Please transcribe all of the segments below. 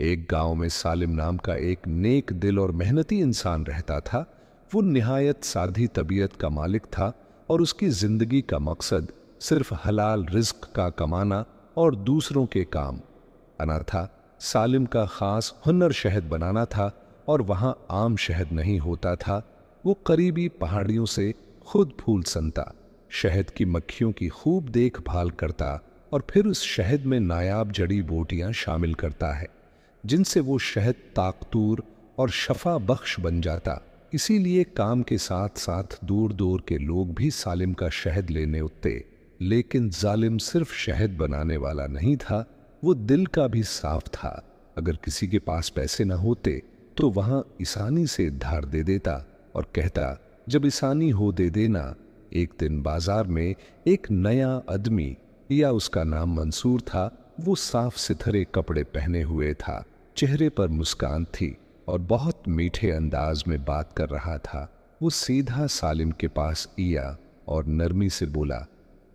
एक गांव में सालिम नाम का एक नेक दिल और मेहनती इंसान रहता था। वो निहायत सादी तबीयत का मालिक था और उसकी जिंदगी का मकसद सिर्फ हलाल रिज्क का कमाना और दूसरों के काम आना था। सालिम का खास हुनर शहद बनाना था और वहां आम शहद नहीं होता था। वो करीबी पहाड़ियों से खुद फूल सनता, शहद की मक्खियों की खूब देखभाल करता और फिर उस शहद में नायाब जड़ी बूटियां शामिल करता है जिनसे वो शहद ताकतूर और शफा बख्श बन जाता। इसीलिए काम के साथ साथ दूर दूर के लोग भी सालिम का शहद लेने उठते। लेकिन जालिम सिर्फ शहद बनाने वाला नहीं था, वो दिल का भी साफ था। अगर किसी के पास पैसे न होते तो वहां इसानी से धार दे देता और कहता, जब इसानी हो दे देना। एक दिन बाजार में एक नया आदमी, या उसका नाम मंसूर था, वो साफ सुथरे कपड़े पहने हुए था, चेहरे पर मुस्कान थी और बहुत मीठे अंदाज में बात कर रहा था। वो सीधा सालिम के पास आया और नरमी से बोला,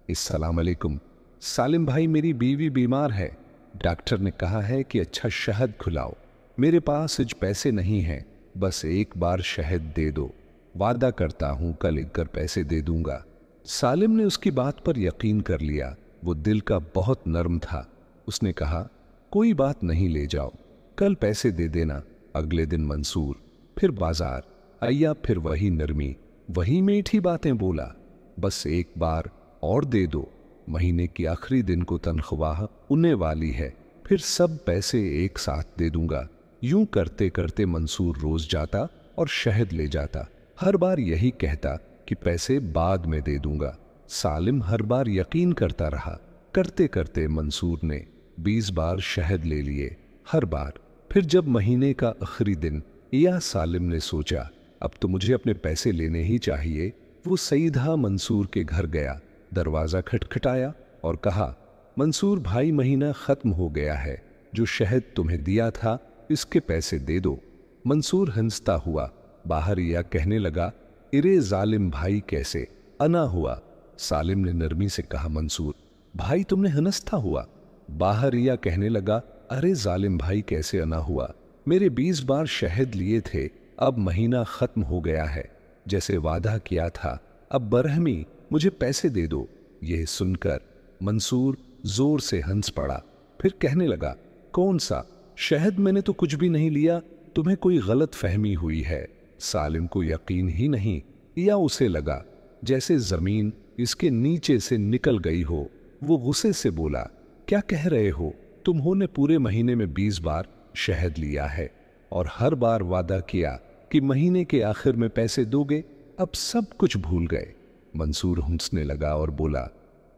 अस्सलाम अलैकुम। सालिम भाई, मेरी बीवी बीमार है। डॉक्टर ने कहा है कि अच्छा शहद खिलाओ। मेरे पास आज पैसे नहीं हैं, बस एक बार शहद दे दो। वादा करता हूं कल कर पैसे दे दूंगा। सालिम ने उसकी बात पर यकीन कर लिया। वो दिल का बहुत नर्म था। उसने कहा, कोई बात नहीं, ले जाओ, कल पैसे दे देना। अगले दिन मंसूर फिर बाजार आया, फिर वही नरमी, वही मीठी बातें बोला, बस एक बार और दे दो। महीने की आखिरी दिन को तनख्वाह उन्हें वाली है, फिर सब पैसे एक साथ दे दूंगा। यूं करते करते मंसूर रोज जाता और शहद ले जाता। हर बार यही कहता कि पैसे बाद में दे दूंगा। सालिम हर बार यकीन करता रहा। करते करते मंसूर ने 20 बार शहद ले लिए, हर बार। फिर जब महीने का आखिरी दिन या सालिम ने सोचा अब तो मुझे अपने पैसे लेने ही चाहिए, वो सीधा मंसूर के घर गया, दरवाजा खटखटाया और कहा, मंसूर भाई, महीना खत्म हो गया है, जो शहद तुम्हें दिया था इसके पैसे दे दो। मंसूर हंसता हुआ बाहर या कहने लगा, इरे जालिम भाई, कैसे अना हुआ। सालिम ने नरमी से कहा, मंसूर भाई तुमने हंसता हुआ। बाहर या कहने लगा, अरे जालिम भाई, कैसे अना हुआ, मेरे 20 बार शहद लिए थे, अब महीना खत्म हो गया है, जैसे वादा किया था, अब बरहमी, मुझे पैसे दे दो। यह सुनकर मंसूर जोर से हंस पड़ा, फिर कहने लगा, कौन सा शहद, मैंने तो कुछ भी नहीं लिया, तुम्हें कोई गलत फहमी हुई है। सालिम को यकीन ही नहीं, या उसे लगा जैसे जमीन इसके नीचे से निकल गई हो। वो गुस्से से बोला, क्या कह रहे हो, तुम्होंने पूरे महीने में 20 बार शहद लिया है और हर बार वादा किया कि महीने के आखिर में पैसे दोगे, अब सब कुछ भूल गए। मंसूर हंसने लगा और बोला,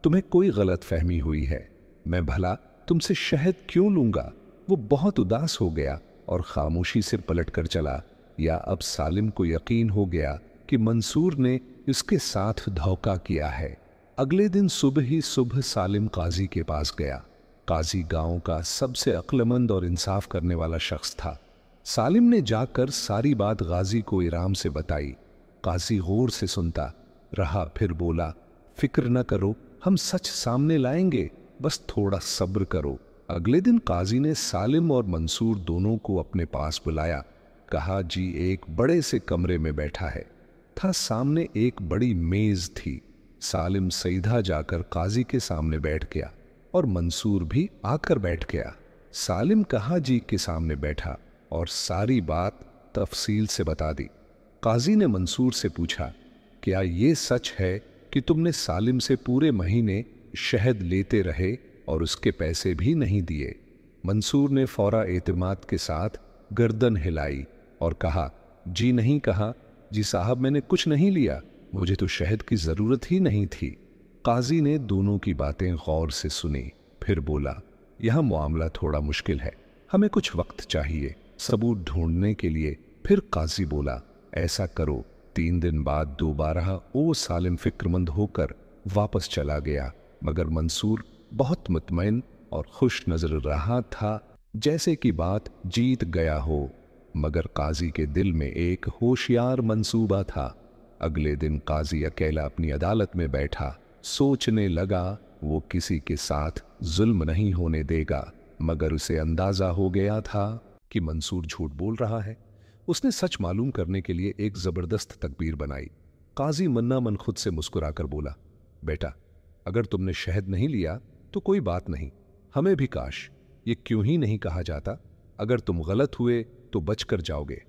तुम्हें कोई गलत फहमी हुई है, मैं भला तुमसे शहद क्यों लूंगा। वो बहुत उदास हो गया और खामोशी से पलट कर चला। या अब सालिम को यकीन हो गया कि मंसूर ने इसके साथ धोखा किया है। अगले दिन सुबह ही सुबह सालिम काजी के पास गया। काजी गांव का सबसे अक्लमंद और इंसाफ करने वाला शख्स था। सालिम ने जाकर सारी बात गाजी को इराम से बताई। काजी गौर से सुनता रहा, फिर बोला, फिक्र न करो, हम सच सामने लाएंगे, बस थोड़ा सब्र करो। अगले दिन काजी ने सालिम और मंसूर दोनों को अपने पास बुलाया। कहा, जी एक बड़े से कमरे में बैठा है। था सामने एक बड़ी मेज थी। सालिम सीधा जाकर काजी के सामने बैठ गया और मंसूर भी आकर बैठ गया। सालिम कहा जी के सामने बैठा और सारी बात तफसील से बता दी। काजी ने मंसूर से पूछा, क्या ये सच है कि तुमने सालिम से पूरे महीने शहद लेते रहे और उसके पैसे भी नहीं दिए? मंसूर ने फौरा एतमाद के साथ गर्दन हिलाई और कहा, जी नहीं। कहा, जी साहब, मैंने कुछ नहीं लिया, मुझे तो शहद की जरूरत ही नहीं थी। काजी ने दोनों की बातें गौर से सुनी, फिर बोला, यह मामला थोड़ा मुश्किल है, हमें कुछ वक्त चाहिए सबूत ढूंढने के लिए। फिर काजी बोला, ऐसा करो, 3 दिन बाद दोबारा ओ सालिम फिक्रमंद होकर वापस चला गया, मगर मंसूर बहुत मुतमईन और खुश नजर रहा था, जैसे कि बात जीत गया हो। मगर काजी के दिल में एक होशियार मंसूबा था। अगले दिन काजी अकेला अपनी अदालत में बैठा, सोचने लगा वो किसी के साथ जुल्म नहीं होने देगा। मगर उसे अंदाजा हो गया था कि मंसूर झूठ बोल रहा है। उसने सच मालूम करने के लिए एक जबरदस्त तकबीर बनाई। काजी मन्ना मन खुद से मुस्कुराकर बोला, बेटा, अगर तुमने शहद नहीं लिया तो कोई बात नहीं, हमें भी काश ये क्यों ही नहीं कहा जाता। अगर तुम गलत हुए तो बचकर जाओगे।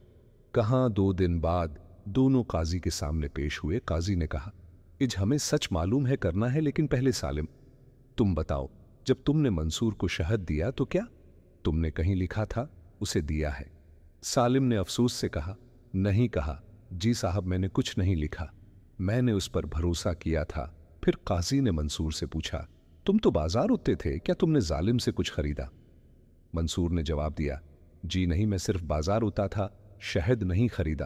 कहां 2 दिन बाद दोनों काजी के सामने पेश हुए। काजी ने कहा, इज हमें सच मालूम है करना है, लेकिन पहले सालिम तुम बताओ, जब तुमने मंसूर को शहद दिया तो क्या तुमने कहीं लिखा था उसे दिया है? सालिम ने अफसोस से कहा, नहीं कहा जी साहब, मैंने कुछ नहीं लिखा, मैंने उस पर भरोसा किया था। फिर काजी ने मंसूर से पूछा, तुम तो बाजार उतरे थे, क्या तुमने जालिम से कुछ खरीदा? मंसूर ने जवाब दिया, जी नहीं, मैं सिर्फ बाजार उतरा था, शहद नहीं खरीदा।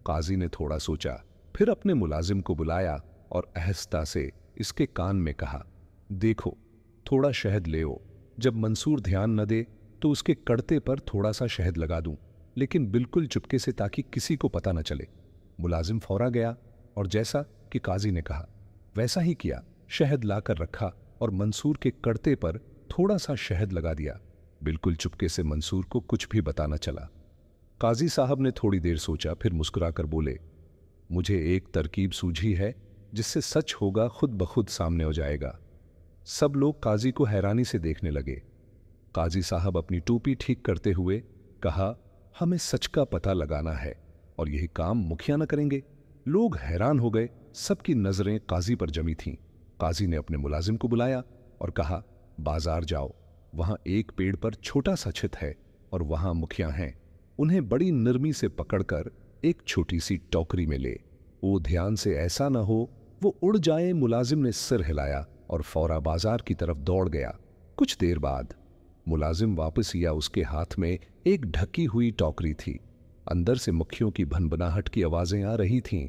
काजी ने थोड़ा सोचा, फिर अपने मुलाजिम को बुलाया और आहिस्ता से इसके कान में कहा, देखो थोड़ा शहद ले आओ। जब मंसूर ध्यान न दे तो उसके कड़ते पर थोड़ा सा शहद लगा दूं, लेकिन बिल्कुल चुपके से, ताकि किसी को पता न चले। मुलाजिम फौरा गया और जैसा कि काजी ने कहा वैसा ही किया। शहद लाकर रखा और मंसूर के कड़ते पर थोड़ा सा शहद लगा दिया। बिल्कुल चुपके से मंसूर को कुछ भी पता न चला। काजी साहब ने थोड़ी देर सोचा, फिर मुस्कुराकर बोले, मुझे एक तरकीब सूझी है जिससे सच होगा खुद ब खुद सामने हो जाएगा। सब लोग काजी को हैरानी से देखने लगे। काजी साहब अपनी टोपी ठीक करते हुए कहा, हमें सच का पता लगाना है और यही काम मुखिया न करेंगे। लोग हैरान हो गए, सबकी नजरें काजी पर जमी थीं। काजी ने अपने मुलाजिम को बुलाया और कहा, बाजार जाओ, वहां एक पेड़ पर छोटा सा छित है और वहां मुखिया हैं, उन्हें बड़ी नरमी से पकड़कर एक छोटी सी टोकरी में ले। वो ध्यान से, ऐसा ना हो वो उड़ जाए। मुलाजिम ने सिर हिलाया और फौरा बाजार की तरफ दौड़ गया। कुछ देर बाद मुलाजिम वापस आया, उसके हाथ में एक ढकी हुई टोकरी थी। अंदर से मक्खियों की भनभनाहट की आवाजें आ रही थीं।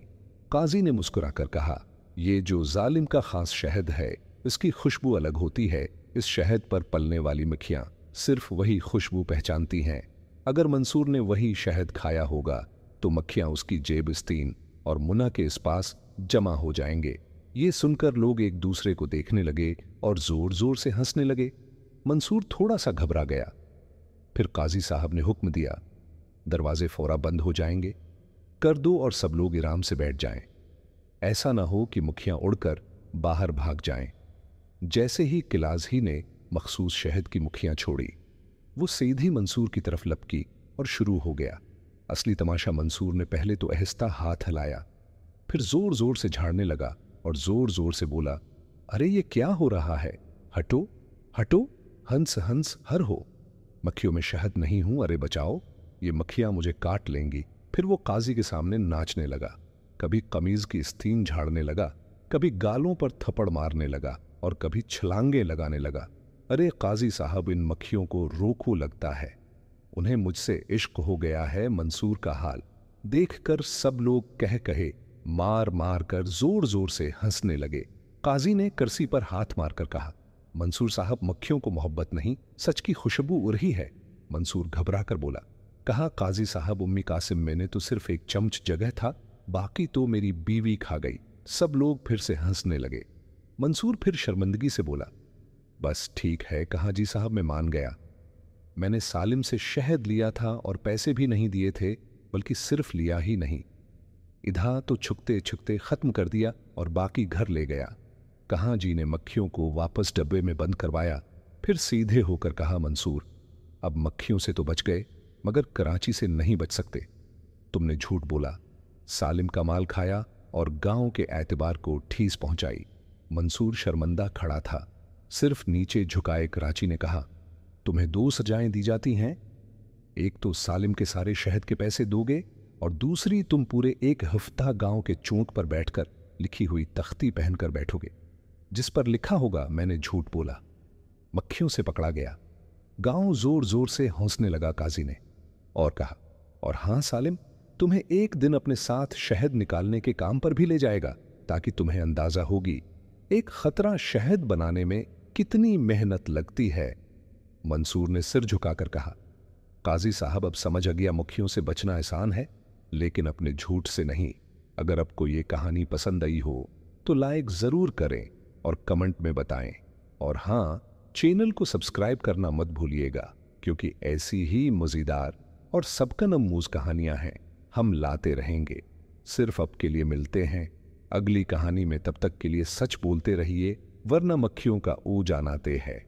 काजी ने मुस्कुराकर कहा, ये जो जालिम का खास शहद है, इसकी खुशबू अलग होती है। इस शहद पर पलने वाली मक्खियां सिर्फ वही खुशबू पहचानती हैं। अगर मंसूर ने वही शहद खाया होगा तो मक्खियां उसकी जेबिस्तीन और मुना के इस पास जमा हो जाएंगे। ये सुनकर लोग एक दूसरे को देखने लगे और जोर जोर से हंसने लगे। मंसूर थोड़ा सा घबरा गया। फिर काजी साहब ने हुक्म दिया, दरवाजे फौरा बंद हो जाएंगे, कर दो और सब लोग आराम से बैठ जाएं। ऐसा ना हो कि मुखियां उड़कर बाहर भाग जाएं। जैसे ही किलाजी ने मखसूस शहद की मुखियां छोड़ी, वो सीधी मंसूर की तरफ लपकी और शुरू हो गया। असली तमाशा, मंसूर ने पहले तो आहिस्ता हाथ हिलाया, फिर जोर जोर से झाड़ने लगा और जोर जोर से बोला, अरे ये क्या हो रहा है? हटो हटो, हंस हंस हर हो, मक्खियों में शहद नहीं हूं, अरे बचाओ, ये मक्खियां मुझे काट लेंगी। फिर वो काजी के सामने नाचने लगा, कभी कमीज की स्तीन झाड़ने लगा, कभी गालों पर थप्पड़ मारने लगा और कभी छलांगे लगाने लगा। अरे काजी साहब, इन मक्खियों को रोको, लगता है उन्हें मुझसे इश्क हो गया है। मंसूर का हाल देखकर सब लोग कह कहे मार मार कर जोर जोर से हंसने लगे। काजी ने कुर्सी पर हाथ मारकर कहा, मंसूर साहब, मक्खियों को मोहब्बत नहीं, सच की खुशबू उड़ है। मंसूर घबरा कर बोला, कहा काजी साहब, उम्मी कासिम, मैंने तो सिर्फ एक चम्मच जगह था, बाकी तो मेरी बीवी खा गई। सब लोग फिर से हंसने लगे। मंसूर फिर शर्मिंदगी से बोला, बस ठीक है, कहा जी साहब, मैं मान गया। मैंने सालिम से शहद लिया था और पैसे भी नहीं दिए थे, बल्कि सिर्फ लिया ही नहीं, इधा तो छुकते छुकते खत्म कर दिया और बाकी घर ले गया। कहां जी ने मक्खियों को वापस डब्बे में बंद करवाया। फिर सीधे होकर कहा, मंसूर, अब मक्खियों से तो बच गए, मगर कराची से नहीं बच सकते। तुमने झूठ बोला, सालिम का माल खाया और गांव के एतबार को ठेस पहुंचाई। मंसूर शर्मिंदा खड़ा था, सिर्फ नीचे झुकाए। कराची ने कहा, तुम्हें 2 सजाएं दी जाती हैं, एक तो सालिम के सारे शहद के पैसे दोगे और दूसरी तुम पूरे 1 हफ्ता गांव के चौक पर बैठकर लिखी हुई तख्ती पहनकर बैठोगे जिस पर लिखा होगा मैंने झूठ बोला। मक्खियों से पकड़ा गया। गांव जोर जोर से हंसने लगा। काजी ने और कहा, और हां सालिम, तुम्हें एक दिन अपने साथ शहद निकालने के काम पर भी ले जाएगा, ताकि तुम्हें अंदाजा होगी एक खतरा शहद बनाने में कितनी मेहनत लगती है। मंसूर ने सिर झुकाकर कहा, काजी साहब, अब समझ आ गया मक्खियों से बचना आसान है, लेकिन अपने झूठ से नहीं। अगर आपको ये कहानी पसंद आई हो तो लाइक जरूर करें और कमेंट में बताएं। और हां, चैनल को सब्सक्राइब करना मत भूलिएगा, क्योंकि ऐसी ही मज़ेदार और सबका नमूज़ कहानियां हैं हम लाते रहेंगे। सिर्फ अब के लिए मिलते हैं अगली कहानी में। तब तक के लिए सच बोलते रहिए, वरना मक्खियों का ऊ जान आते हैं।